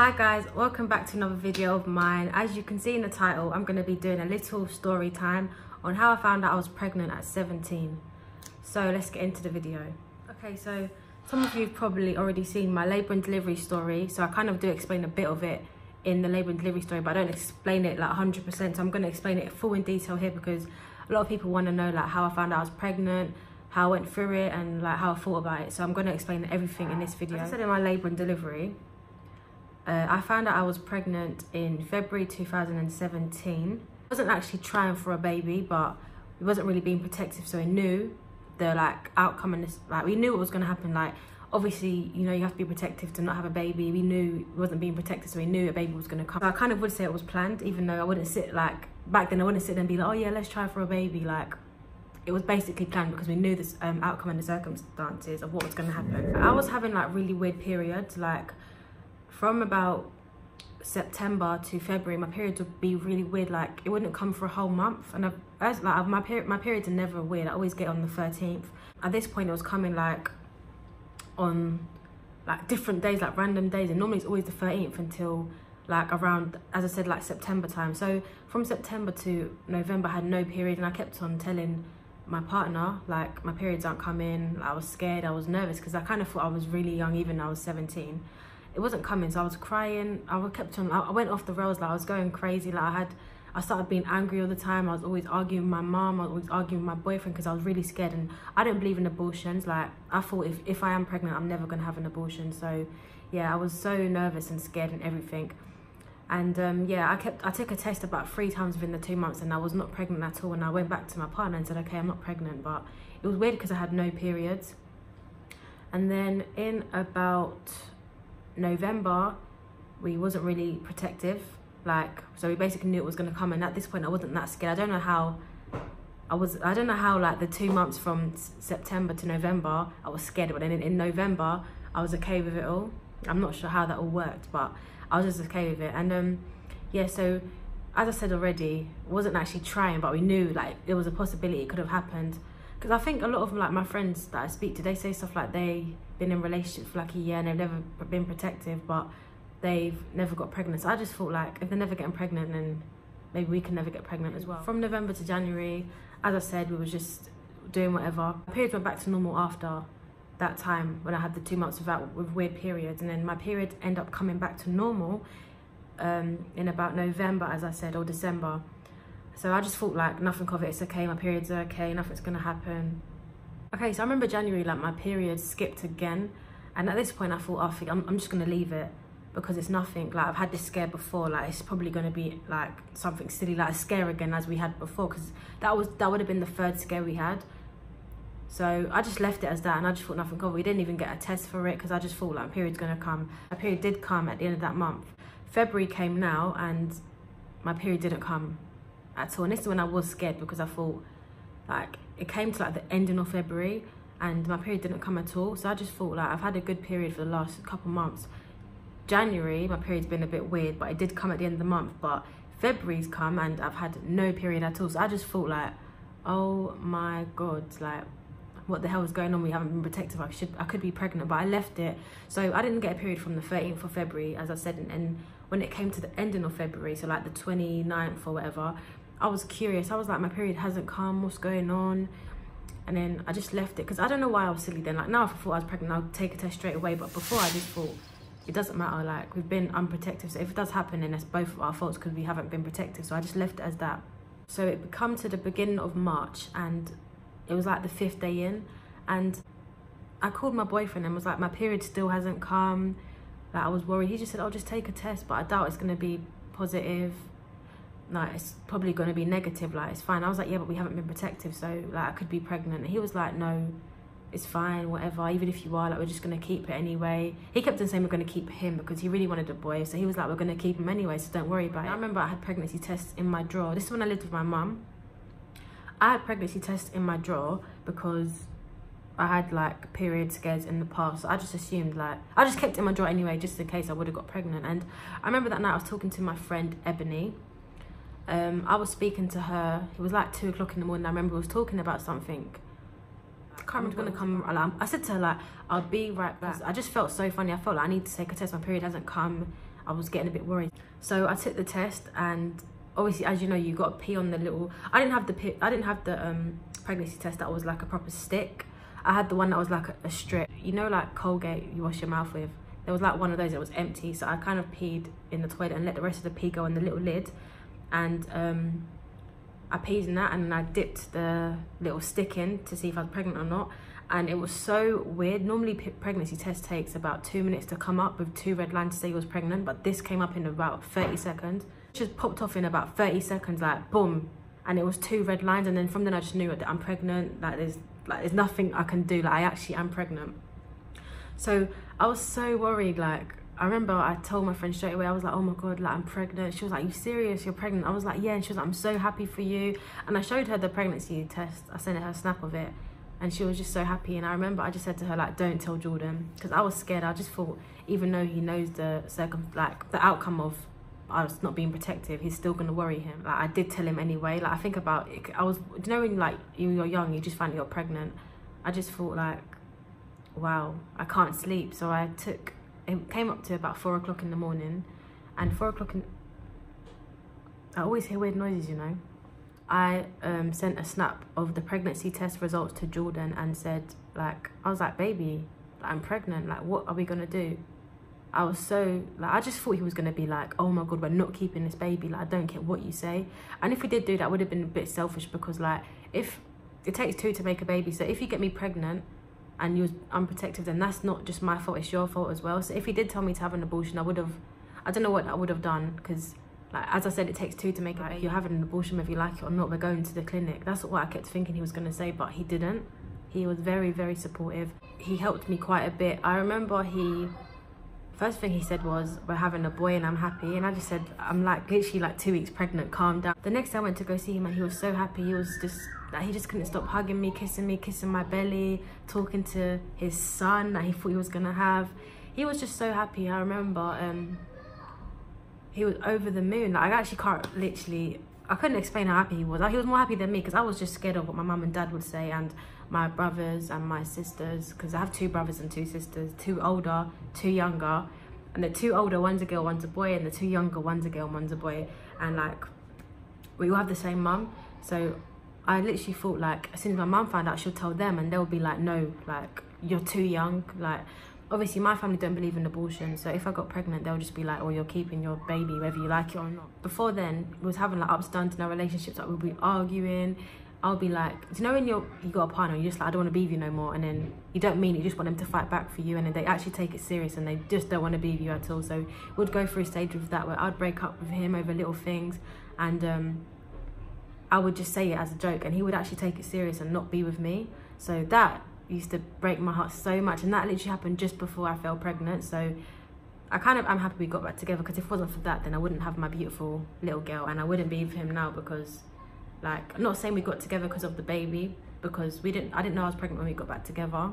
Hi guys, welcome back to another video of mine. As you can see in the title, I'm going to be doing a little story time on how I found out I was pregnant at 17. So let's get into the video. Okay, so some of you have probably already seen my labour and delivery story, so I kind of do explain a bit of it in the labour and delivery story, but I don't explain it like 100%, so I'm going to explain it full in detail here because a lot of people want to know like how I found out I was pregnant, how I went through it, and like how I thought about it. So I'm going to explain everything in this video. As I said in my labour and delivery, I found out I was pregnant in February 2017. I wasn't actually trying for a baby, but we wasn't really being protective, so we knew the like outcome, and this, like we knew what was going to happen. Like obviously, you know, you have to be protective to not have a baby. We knew we wasn't being protected, so we knew a baby was going to come. So I kind of would say it was planned, even though I wouldn't sit like back then. I wouldn't sit there and be like, oh yeah, let's try for a baby. Like it was basically planned because we knew this outcome and the circumstances of what was going to happen. I was having like really weird periods, like from about September to February, my periods would be really weird. Like it wouldn't come for a whole month, and my periods are never weird. I always get on the 13th. At this point, it was coming like on like different days, like random days, and normally it's always the 13th until like around, as I said, like September time. So from September to November, I had no period, and I kept on telling my partner like my periods aren't coming. I was scared, I was nervous because I kind of thought I was really young, even though I was 17. It wasn't coming, so I was crying. I went off the rails, like I was going crazy. Like I started being angry all the time. I was always arguing with my mom. I was always arguing with my boyfriend because I was really scared, and I don't believe in abortions. Like I thought if I am pregnant, I'm never gonna have an abortion. So yeah, I was so nervous and scared and everything. And yeah, I took a test about 3 times within the 2 months, and I was not pregnant at all. And I went back to my partner and said, okay, I'm not pregnant. But it was weird because I had no periods. And then in about November, we wasn't really protective, like, so we basically knew it was going to come, and at this point I wasn't that scared. I don't know how like the 2 months from September to November I was scared, but then in November I was okay with it all. I'm not sure how that all worked, but I was just okay with it. And yeah, so as I said already, wasn't actually trying, but we knew like there was a possibility it could have happened. Because I think a lot of like my friends that I speak to, they say stuff like they've been in relationships for like a year and they've never been protective, but they've never got pregnant. So I just thought like if they're never getting pregnant, then maybe we can never get pregnant as well. From November to January, as I said, we were just doing whatever. My periods went back to normal after that time when I had the 2 months with weird periods, and then my period ended up coming back to normal in about November, as I said, or December. So I just thought like nothing of it, it's okay, my periods are okay, nothing's gonna happen. Okay, so I remember January, like my period skipped again, and at this point I thought, oh, I'm just gonna leave it because it's nothing. Like I've had this scare before, like it's probably gonna be like something silly, like a scare again as we had before, because that would have been the 3rd scare we had. So I just left it as that, and I just thought nothing of it. We didn't even get a test for it because I just thought like my period's gonna come. My period did come at the end of that month. February came now, and my period didn't come at all. And this is when I was scared because I thought like it came to like the ending of February and my period didn't come at all. So I just thought like I've had a good period for the last couple months. January, my period's been a bit weird, but it did come at the end of the month. But February's come and I've had no period at all. So I just thought like, oh my God, like what the hell is going on? We haven't been protective. I could be pregnant, but I left it. So I didn't get a period from the 13th of February, as I said, and when it came to the ending of February, so like the 29th or whatever, I was curious. I was like, my period hasn't come, what's going on? And then I just left it because I don't know why I was silly then. Like now if I thought I was pregnant, I'll take a test straight away. But before I just thought, it doesn't matter, like we've been unprotected. So if it does happen, then it's both of our faults because we haven't been protected. So I just left it as that. So it come to the beginning of March, and it was like the 5th day in. And I called my boyfriend and was like, my period still hasn't come. Like I was worried. He just said, oh, just take a test, but I doubt it's gonna be positive. Like it's probably going to be negative, like it's fine. I was like, yeah, but we haven't been protective, so like I could be pregnant. And he was like, no, it's fine, whatever, even if you are, like we're just going to keep it anyway. He kept on saying we're going to keep him because he really wanted a boy, so he was like, we're going to keep him anyway, so don't worry about it. I remember I had pregnancy tests in my drawer. This is when I lived with my mum. I had pregnancy tests in my drawer because I had like period scares in the past, so I just assumed, like I just kept it in my drawer anyway just in case I would have got pregnant. And I remember that night I was talking to my friend Ebony. I was speaking to her. It was like 2 o'clock in the morning. I remember I was talking about something. I can't remember when to come alarm. I said to her like, I'll be right back. I just felt so funny. I felt like I need to take a test. My period hasn't come. I was getting a bit worried. So I took the test, and obviously, as you know, you got to pee on the little, I didn't have the pregnancy test that was like a proper stick. I had the one that was like a strip, you know, like Colgate you wash your mouth with. There was like one of those that was empty, so I kind of peed in the toilet and let the rest of the pee go in the little lid, and I peed in that, and then I dipped the little stick in to see if I was pregnant or not. And it was so weird. Normally pregnancy test takes about 2 minutes to come up with 2 red lines to say you was pregnant, but this came up in about 30 seconds. It just popped off in about 30 seconds, like boom, and it was 2 red lines. And then from then I just knew that I'm pregnant. There's nothing I can do, like I actually am pregnant. So I was so worried. Like I remember I told my friend straight away, I was like, oh my god, like I'm pregnant. She was like, you serious, you're pregnant? I was like, yeah. And she was like, I'm so happy for you. And I showed her the pregnancy test. I sent her a snap of it, and she was just so happy. And I remember I just said to her, like, don't tell Jordan, because I was scared. I just thought, even though he knows the outcome of us not being protective, he's still gonna worry him. Like I did tell him anyway. Like I think about it, I was, you know, when like you're young, you just find you're pregnant. I just thought like, wow, I can't sleep. So it came up to about 4 o'clock in the morning, and 4 o'clock I always hear weird noises, you know. I sent a snap of the pregnancy test results to Jordan and said, like, I was like, baby, like, I'm pregnant, like what are we gonna do? I was so, like, I just thought he was gonna be like, oh my god, we're not keeping this baby, like I don't care what you say. And if we did do that, would have been a bit selfish, because like, if it takes 2 to make a baby, so if you get me pregnant and you was unprotected, then that's not just my fault, it's your fault as well. So if he did tell me to have an abortion, I don't know what I would have done, because like as I said, it takes 2 to make a baby. You're having an abortion whether you like it or not, we're going to the clinic. That's what I kept thinking he was going to say, but he didn't. He was very, very supportive. He helped me quite a bit. I remember first thing he said was, we're having a boy and I'm happy. And I just said, I'm like literally like 2 weeks pregnant, calm down. The next day I went to go see him, and he was so happy. He was just like, he just couldn't stop hugging me, kissing my belly, talking to his son that he thought he was gonna have. He was just so happy. I remember he was over the moon. Like, I actually I couldn't explain how happy he was. Like, he was more happy than me, because I was just scared of what my mum and dad would say, and my brothers and my sisters, because I have 2 brothers and 2 sisters, 2 older, 2 younger, and the 2 older, one's a girl, one's a boy, and the 2 younger, one's a girl, one's a boy. And like, we all have the same mum. So I literally thought, like, as soon as my mum found out, she'll tell them, and they'll be like, no, like, you're too young. Like, obviously my family don't believe in abortion, so if I got pregnant, they'll just be like, oh, you're keeping your baby whether you like it or not. Before then, we was having like ups and downs in our relationships. Like, we'd be arguing. I'll be like, do you know when you got a partner and you're just like, I don't want to be with you no more, and then you don't mean it, you just want them to fight back for you, and then they actually take it serious and they just don't want to be with you at all. So we'd go through a stage of that where I'd break up with him over little things, and I would just say it as a joke, and he would actually take it serious and not be with me. So that used to break my heart so much, and that literally happened just before I fell pregnant. So I'm happy we got back together, because if it wasn't for that, then I wouldn't have my beautiful little girl, and I wouldn't be with him now, because like, I'm not saying we got together because of the baby, because I didn't know I was pregnant when we got back together.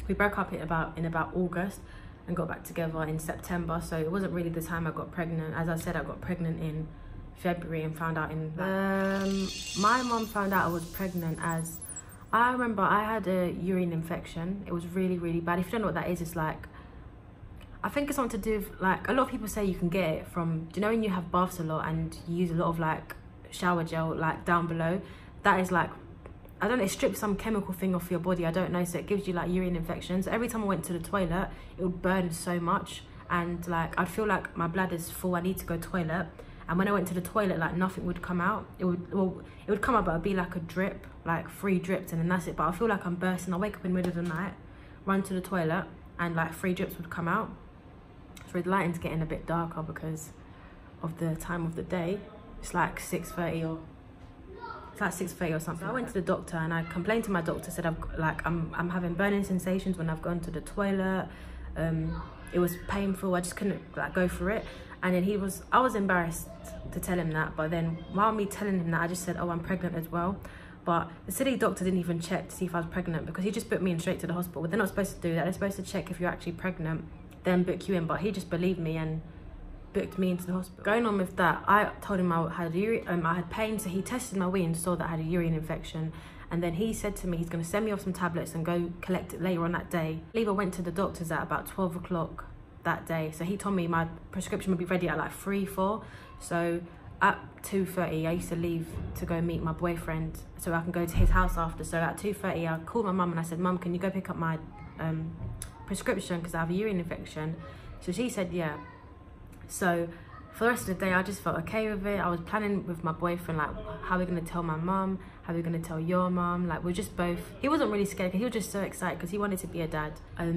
We broke up in about August and got back together in September, so it wasn't really the time I got pregnant. As I said, I got pregnant in February and found out in my mom found out I was pregnant as, I remember I had a urine infection. It was really, really bad. If you don't know what that is, it's like, I think it's something to do with, like, a lot of people say you can get it from, do you know when you have baths a lot and you use a lot of like shower gel like down below? That is like, I don't know, it strips some chemical thing off your body, I don't know, so it gives you like urine infections. Every time I went to the toilet, it would burn so much, and like I'd feel like my bladder's full, I need to go toilet. And when I went to the toilet, like nothing would come out. It would come out, but it'd be like a drip, like 3 drips, and then that's it. But I feel like I'm bursting. I wake up in the middle of the night, run to the toilet, and like 3 drips would come out. So the lighting's getting a bit darker because of the time of the day. It's like 6:30 or something. So I went to the doctor and I complained to my doctor, said I'm having burning sensations when I've gone to the toilet. It was painful, I just couldn't like go for it. And then I was embarrassed to tell him that, but then while me telling him that, I just said, oh, I'm pregnant as well. But the silly doctor didn't even check to see if I was pregnant, because he just booked me in straight to the hospital. But they're not supposed to do that. They're supposed to check if you're actually pregnant, then book you in. But he just believed me and booked me into the hospital. Going on with that, I told him I had pain, so he tested my wee and saw that I had a urine infection. And then he said to me he's going to send me off some tablets and go collect it later on that day. I believe I went to the doctor's at about 12 o'clock that day. So he told me my prescription would be ready at like 3, 4. So at 2:30, I used to leave to go meet my boyfriend so I can go to his house after. So at 2:30, I called my mum and I said, Mum, can you go pick up my prescription because I have a urine infection? So she said, yeah. So for the rest of the day, I just felt okay with it. I was planning with my boyfriend, like, how are we going to tell my mum? How are we going to tell your mum? Like, we're just both... He wasn't really scared because he was just so excited because he wanted to be a dad.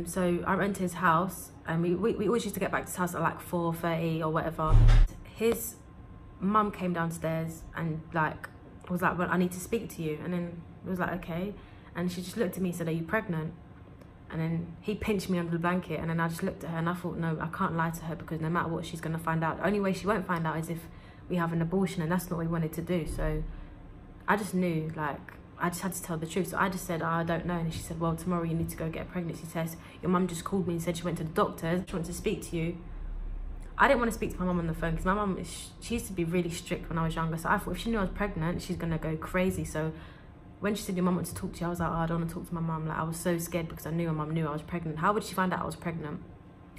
So I went to his house and we always used to get back to his house at like 4:30 or whatever. His mum came downstairs and like was like, well, I need to speak to you. And then it was like, okay. And she just looked at me and said, are you pregnant? And then he pinched me under the blanket, and then I just looked at her and I thought, no, I can't lie to her because no matter what, she's going to find out. The only way she won't find out is if we have an abortion, and that's not what we wanted to do. So I just knew, like, I just had to tell the truth. So I just said, oh, I don't know. And she said, well, tomorrow you need to go get a pregnancy test. Your mum just called me and said she went to the doctor. She wants to speak to you. I didn't want to speak to my mum on the phone because my mum, she used to be really strict when I was younger. So I thought if she knew I was pregnant, she's going to go crazy. So when she said your mum wants to talk to you, I was like, oh, I don't want to talk to my mum. Like, I was so scared because I knew my mum knew I was pregnant. How would she find out I was pregnant?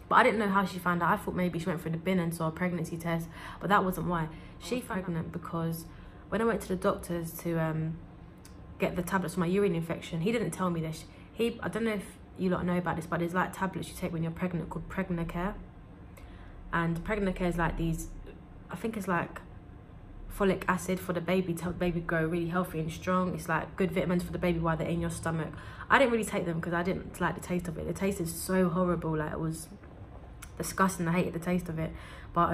But I didn't know how she found out. I thought maybe she went through the bin and saw a pregnancy test, but that wasn't why. She found pregnant because when I went to the doctors to get the tablets for my urine infection, he didn't tell me this. I don't know if you lot know about this, but there's like tablets you take when you're pregnant called Pregnacare. And Pregnacare is like these, I think it's like folic acid for the baby to help the baby grow really healthy and strong. It's like good vitamins for the baby while they're in your stomach. I didn't really take them because I didn't like the taste of it. The taste is so horrible, like it was disgusting. I hated the taste of it. But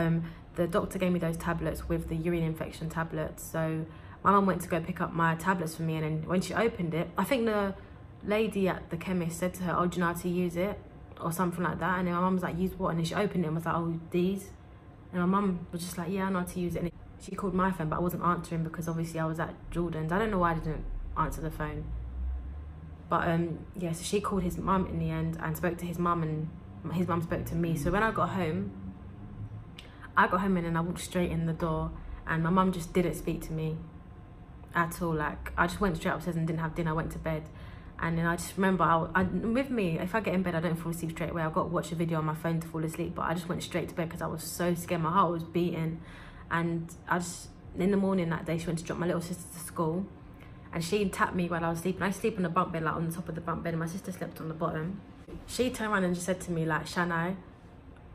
the doctor gave me those tablets with the urine infection tablets. So my mum went to go pick up my tablets for me, and then when she opened it, I think the lady at the chemist said to her, oh, do you know how to use it? Or something like that. And then my mum was like, use what? And then she opened it and was like, oh, these. And my mum was just like, yeah, I know how to use it. And she called my phone, but I wasn't answering because obviously I was at Jordan's. I don't know why I didn't answer the phone. But yeah, so she called his mum in the end and spoke to his mum, and his mum spoke to me. So when I got home and then I walked straight in the door, and my mum just didn't speak to me at all. Like, I just went straight upstairs and didn't have dinner. I went to bed. And then I just remember, with me, if I get in bed, I don't fall asleep straight away. I've got to watch a video on my phone to fall asleep. But I just went straight to bed because I was so scared. My heart was beating. And in the morning that day, she went to drop my little sister to school. And she tapped me while I was sleeping. I sleep on the bunk bed, like on the top of the bunk bed, and my sister slept on the bottom. She turned around and just said to me, like, Shanai,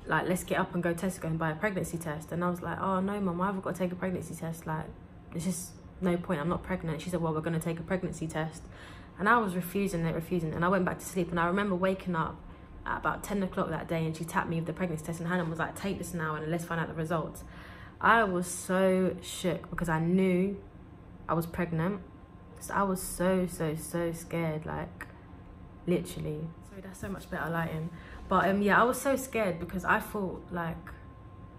like, let's get up and go to Tesco and buy a pregnancy test. And I was like, oh, no, Mum, why have I got to take a pregnancy test? Like, there's just no point. I'm not pregnant. She said, well, we're going to take a pregnancy test. And I was refusing. And I went back to sleep. And I remember waking up at about 10 o'clock that day, and she tapped me with the pregnancy test, and Hannah was like, take this now and let's find out the results. I was so shook because I knew I was pregnant. So I was so scared, like, literally. Sorry, that's so much better lighting. But yeah, I was so scared because I thought, like,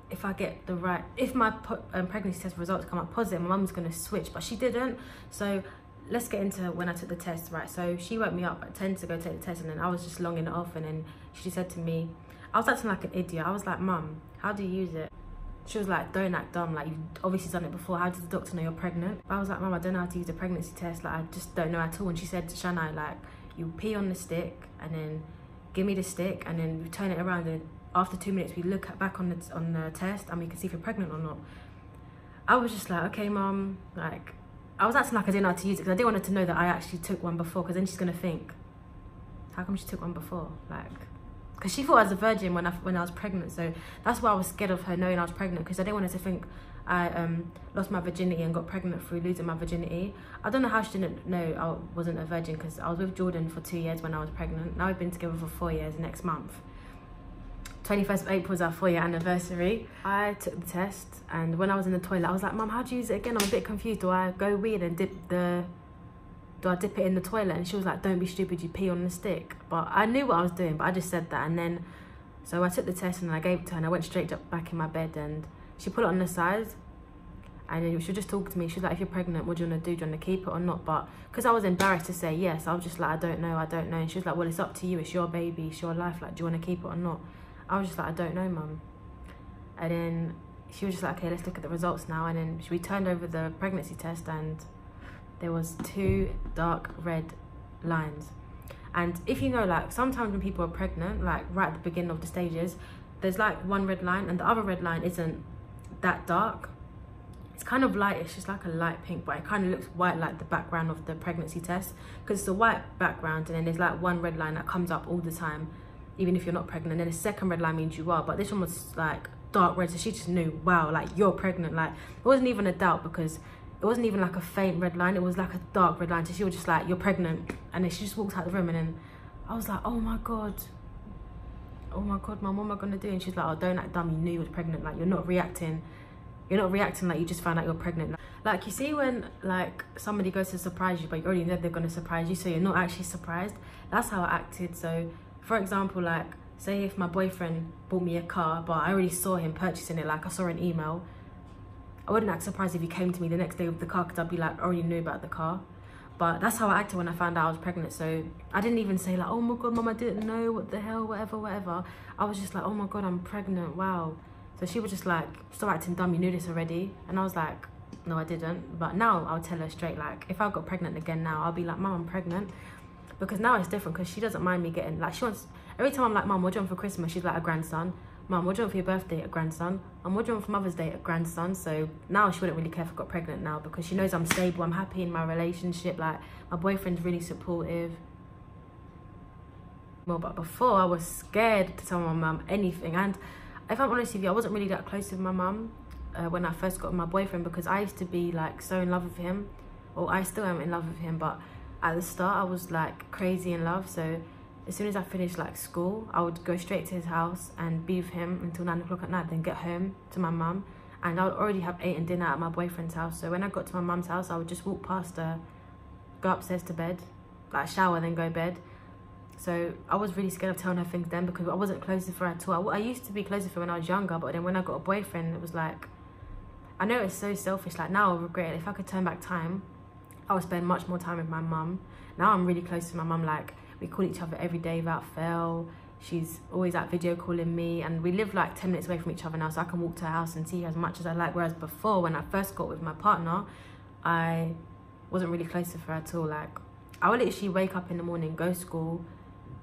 if my pregnancy test results come up positive, my mum's gonna switch, but she didn't. So let's get into when I took the test, right? So she woke me up at 10 to go take the test, and then I was just longing it off, and then she said to me, I was acting like an idiot. I was like, Mum, how do you use it? She was like, don't act dumb, like, you've obviously done it before. How did the doctor know you're pregnant? I was like, Mum, I don't know how to use a pregnancy test. Like, I just don't know at all. And she said to Shanai, like, you pee on the stick and then give me the stick, and then we turn it around, and after 2 minutes we look back on the test and we can see if you're pregnant or not. I was just like, okay, Mum. Like, I was acting like I didn't know how to use it because I didn't want her to know that I actually took one before, because then she's gonna think, how come she took one before? Like, because she thought I was a virgin when I was pregnant. So that's why I was scared of her knowing I was pregnant, because I didn't want her to think I lost my virginity and got pregnant through losing my virginity. I don't know how she didn't know I wasn't a virgin, because I was with Jordan for 2 years when I was pregnant. Now we've been together for 4 years next month. 21st of April is our 4-year anniversary. I took the test, and when I was in the toilet, I was like, Mum, how do you use it again? I'm a bit confused. Do I go weird and dip it in the toilet? And she was like, don't be stupid, you pee on the stick. But I knew what I was doing, but I just said that. And then, so I took the test and I gave it to her, and I went straight back in my bed, and she put it on the side, and then she was just talking to me. She was like, if you're pregnant, what do you want to do? Do you want to keep it or not? But because I was embarrassed to say yes, I was just like, I don't know. And she was like, well, it's up to you. It's your baby, it's your life. Like, do you want to keep it or not? I was just like, I don't know, Mum. And then she was just like, okay, let's look at the results now. And then we turned over the pregnancy test, and there was 2 dark red lines. And if you know, like, sometimes when people are pregnant, like right at the beginning of the stages, there's like one red line, and the other red line isn't that dark. It's kind of light, it's just like a light pink, but it kind of looks white like the background of the pregnancy test, because it's a white background, and then there's like one red line that comes up all the time, even if you're not pregnant. And then the second red line means you are, but this one was like dark red, so she just knew, wow, like you're pregnant. Like it wasn't even a doubt, because it wasn't even like a faint red line, it was like a dark red line. So she was just like, you're pregnant. And then she just walked out the room, and then I was like, oh my god, mum, what am I gonna do? And she's like, oh, don't act dumb, you knew you were pregnant. Like you're not reacting like you just found out you're pregnant. Like you see when like somebody goes to surprise you, but you already know they're gonna surprise you, so you're not actually surprised. That's how I acted. So for example, like say if my boyfriend bought me a car, but I already saw him purchasing it, like I saw an email, I wouldn't act surprised if he came to me the next day with the car, because I'd be like, I already knew about the car. But that's how I acted when I found out I was pregnant. So I didn't even say like, oh my god, mum, I didn't know, what the hell, whatever. I was just like, oh my god, I'm pregnant, wow. So she was just like, stop acting dumb, you knew this already. And I was like, no, I didn't. But now I'll tell her straight, like if I got pregnant again now, I'll be like, mum, I'm pregnant. Because now it's different, because she doesn't mind me getting, like she wants, every time I'm like, mum, what do you want for Christmas? She's like, a grandson. Mum, what do you want for your birthday? A grandson. And what do you want for Mother's Day? A grandson. So now she wouldn't really care if I got pregnant now, because she knows I'm stable, I'm happy in my relationship, like my boyfriend's really supportive. Well, but before I was scared to tell my mum anything. And if I'm honest with you, I wasn't really that close with my mum when I first got with my boyfriend, because I used to be like so in love with him, or I still am in love with him, but at the start I was like crazy in love. So as soon as I finished like school, I would go straight to his house and be with him until 9 o'clock at night, then get home to my mum, and I would already have eaten dinner at my boyfriend's house. So when I got to my mum's house, I would just walk past her, go upstairs to bed, like shower, then go to bed. So I was really scared of telling her things then, because I wasn't close with her at all. I used to be close with her when I was younger, but then when I got a boyfriend, it was like, I know it's so selfish, like now I regret it. If I could turn back time, I would spend much more time with my mum. Now I'm really close to my mum, like we call each other every day without fail. She's always like video calling me, and we live like 10 minutes away from each other now, so I can walk to her house and see her as much as I like. Whereas before, when I first got with my partner, I wasn't really close with her at all. Like I would literally wake up in the morning, go to school,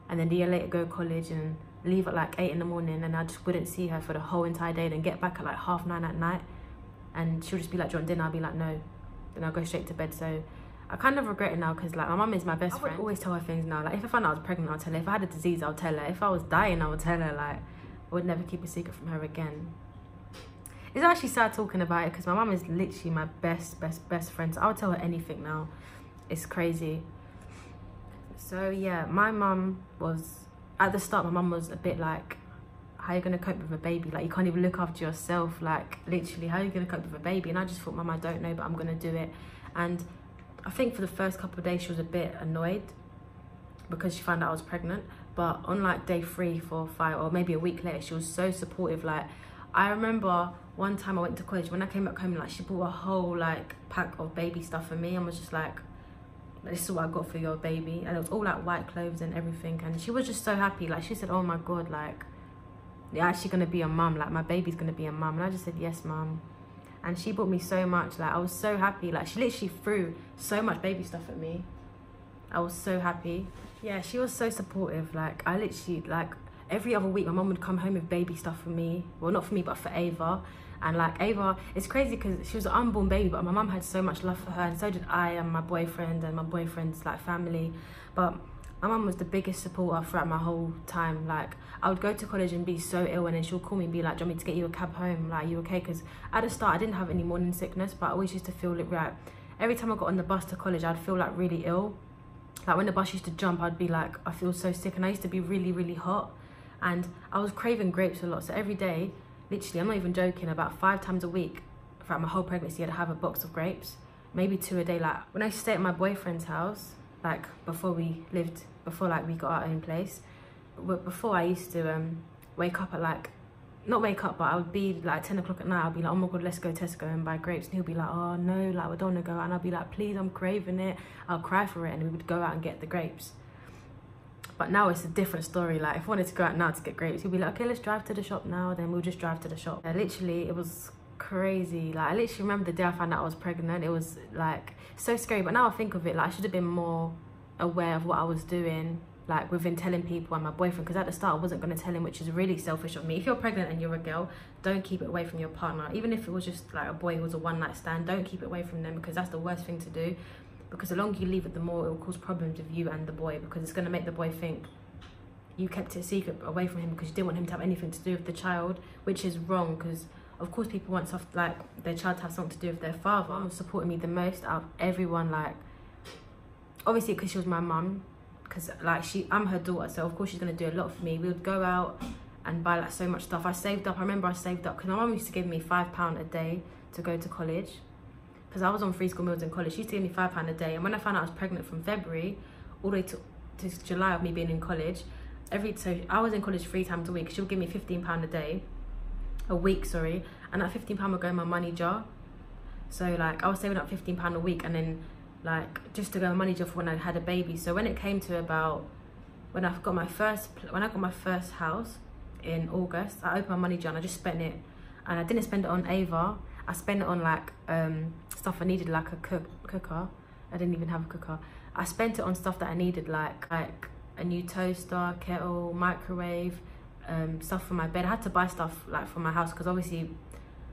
and then the year later go to college and leave at like 8 in the morning, and I just wouldn't see her for the whole entire day, then get back at like 9:30 at night, and she'll just be like, do you want dinner? I'll be like, no. Then I'll go straight to bed. So I kind of regret it now, because like my mum is my best friend. I would always tell her things now. Like if I found out I was pregnant, I'll tell her. If I had a disease, I'll tell her. If I was dying, I would tell her. Like I would never keep a secret from her again. It's actually sad talking about it, because my mum is literally my best friend. So I would tell her anything now. It's crazy. So yeah, my mum was, at the start, my mum was a bit like, how are you going to cope with a baby? Like you can't even look after yourself. Like literally, how are you going to cope with a baby? And I just thought, Mum, I don't know, but I'm going to do it. And I think for the first couple of days she was a bit annoyed, because she found out I was pregnant. But on like day 3, 4, 5, or maybe a week later, she was so supportive. Like I remember one time I went to college, when I came back home, like she bought a whole like pack of baby stuff for me, and was just like, this is what I got for your baby. And it was all like white clothes and everything, and she was just so happy. Like she said, oh my god, like you're actually gonna be a mum, like my baby's gonna be a mum. And I just said, yes, mum. And she bought me so much. Like I was so happy. Like she literally threw so much baby stuff at me. I was so happy. Yeah, she was so supportive. Like I literally, like every other week my mum would come home with baby stuff for me. Well, not for me, but for Ava. And like Ava, it's crazy because she was an unborn baby, but my mum had so much love for her, and so did I, and my boyfriend and my boyfriend's like family. But my mum was the biggest supporter throughout my whole time. Like I would go to college and be so ill, and then she'll call me and be like, do you want me to get you a cab home? Like, you okay? Because at the start I didn't have any morning sickness, but I always used to feel it, right, every time I got on the bus to college, I'd feel like really ill. Like when the bus used to jump, I'd be like, I feel so sick. And I used to be really hot, and I was craving grapes a lot. So every day, literally, I'm not even joking, about 5 times a week throughout my whole pregnancy, I'd have a box of grapes, maybe 2 a day. Like when I used to stay at my boyfriend's house, like before we got our own place, before I used to wake up at like, not wake up, but I would be like 10 o'clock at night, I'd be like, oh my god, let's go Tesco and buy grapes. And he'll be like, oh no, like we don't want to go. And I'll be like, please, I'm craving it, I'll cry for it. And we would go out and get the grapes. But now it's a different story. Like if I wanted to go out now to get grapes, he'll be like, okay, let's drive to the shop now. Then we'll just drive to the shop. Literally, it was crazy. Like I literally remember the day I found out I was pregnant. It was like so scary. But now I think of it, like I should have been more aware of what I was doing. like within telling people and my boyfriend, because at the start I wasn't going to tell him, which is really selfish of me. If you're pregnant and you're a girl, don't keep it away from your partner. Even if it was just like a boy who was a one-night stand, don't keep it away from them, because that's the worst thing to do. Because the longer you leave it, the more it will cause problems with you and the boy, because it's going to make the boy think you kept it secret away from him because you didn't want him to have anything to do with the child, which is wrong. Because of course people want stuff like their child to have something to do with their father. Mum was supporting me the most out of everyone, like obviously because she was my mum, because like I'm her daughter, so of course she's going to do a lot for me. We would go out and buy like so much stuff. I saved up. I remember I saved up because my mum used to give me £5 a day to go to college, because I was on free school meals in college. She used to give me £5 a day, and when I found out I was pregnant from February all the way to July of me being in college, so I was in college 3 times a week. She would give me £15 a week, sorry, and that £15 would go in my money jar. So like I was saving up £15 a week, and then like just to go in my money jar for when I had a baby. So when it came to about when I got my first house in August, I opened my money jar and I just spent it. And I didn't spend it on Ava. I spent it on like stuff I needed, like a cooker. I didn't even have a cooker. I spent it on stuff that I needed, like a new toaster, kettle, microwave, stuff for my bed. I had to buy stuff like for my house because obviously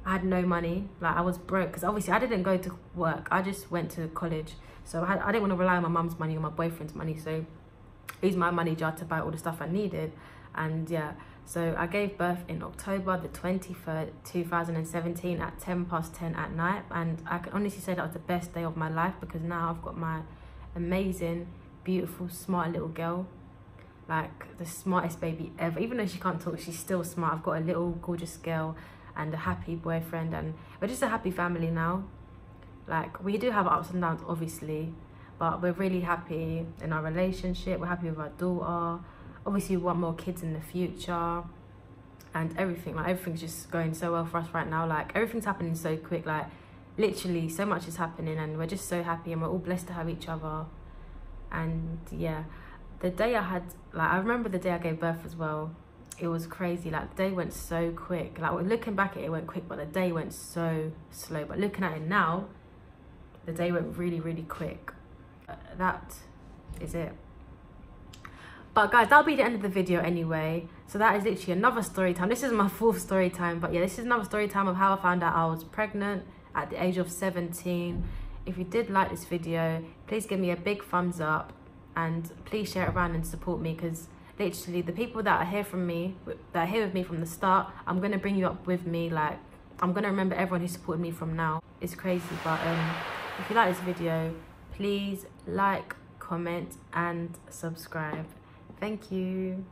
I had no money. Like I was broke because obviously I didn't go to work. I just went to college. So I didn't want to rely on my mum's money or my boyfriend's money. So I used my money jar to buy all the stuff I needed. And yeah, so I gave birth in October the 23rd, 2017 at 10:10 at night. And I can honestly say that was the best day of my life, because now I've got my amazing, beautiful, smart little girl. Like the smartest baby ever. Even though she can't talk, she's still smart. I've got a little gorgeous girl and a happy boyfriend, and we're just a happy family now. Like we do have ups and downs obviously, but we're really happy in our relationship. We're happy with our daughter. Obviously we want more kids in the future and everything. Like everything's just going so well for us right now. Like everything's happening so quick, like literally so much is happening, and we're just so happy, and we're all blessed to have each other. And yeah, the day I remember the day I gave birth as well. It was crazy. Like the day went so quick. Like looking back at it, it went quick, but the day went so slow. But looking at it now, the day went really, really quick. That is it. But guys, that'll be the end of the video anyway. So that is literally another story time. This is my 4th story time, but yeah, this is another story time of how I found out I was pregnant at the age of 17. If you did like this video, please give me a big thumbs up, and please share it around and support me, because literally the people that are here with me from the start, I'm gonna bring you up with me. Like I'm gonna remember everyone who supported me from now. It's crazy. But if you like this video, please like, comment and subscribe. Thank you.